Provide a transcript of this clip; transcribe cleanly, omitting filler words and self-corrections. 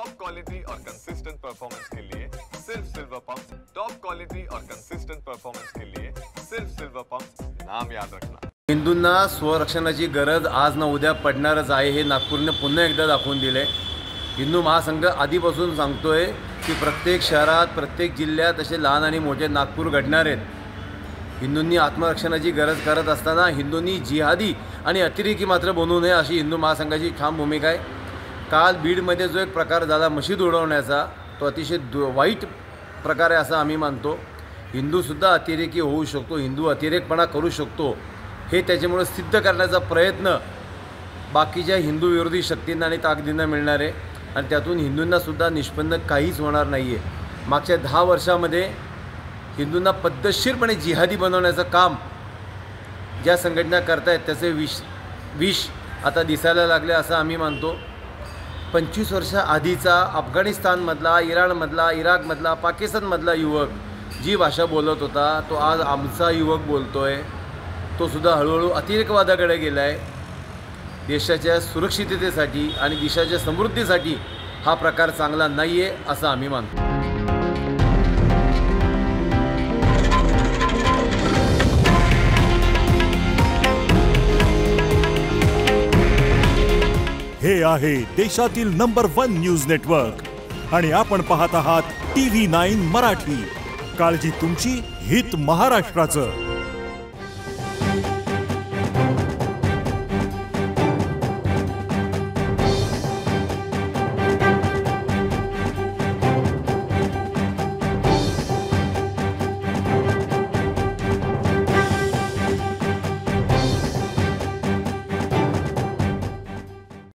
Top quality और consistent performance के लिए सिर्फ सिल्वर पंप। टॉप क्वालिटी और कंसिस्टेंट परफॉर्मेंस के लिए सिर्फ सिल्वर पंप, नाम याद रखना। हिंदूंना स्वरक्षणाची गरज आज ना उद्या पडणारच आहे हे नागपूरने पुन्हा एकदा दाखवून दिले। हिंदू महासंघ आधीपासून सांगतोय की प्रत्येक शहरात प्रत्येक जिल्ह्यात असे लहान आणि मोठे नागपूर घडणार आहेत। हिंदूंनी आत्मरक्षणाची गरज करत असताना हिंदूंनी जिहादी आणि अतिरेकी मात्र बनू नये अशी हिंदू महासंघाची ठाम भूमिका आहे। काल बीडमध्ये जो एक प्रकार झाला मशीद उडवण्याचा, तो अतिशय वाईट प्रकार आहे असं आम्ही मानतो। हिंदूसुद्धा अतिरेकी होऊ शकतो, हिंदू अतिरेकपणा करू शकतो, हे त्याच्यामुळे सिद्ध करण्याचा प्रयत्न बाकीच्या हिंदू विरोधी शक्तींना आणि ताकदींना मिळणार आहे आणि त्यातून हिंदूंनासुद्धा निष्पन्न काहीच होणार नाही आहे। मागच्या 10 वर्षामध्ये हिंदूंना पद्धतशीरपणे जिहादी बनवण्याचं काम ज्या संघटना करतायत त्याचे विष आता दिसायला लागले असं आम्ही मानतो। 25 वर्षाआधीचा अफगाणिस्तानमधला, इराणमधला, इराकमधला, पाकिस्तानमधला युवक जी भाषा बोलत होता तो आज आमचा युवक बोलतोय। तो सुद्धा हळूहळू अतिरेकवादाकडे गेला आहे। देशाच्या सुरक्षिततेसाठी आणि देशाच्या समृद्धीसाठी हा प्रकार चांगला नाही आहे असं आम्ही मानतो। हे आहे देशातील नंबर 1 न्यूज नेटवर्क आणि आपण पाहत आहात TV9 मराठी। काळजी तुमची, हित महाराष्ट्राचं।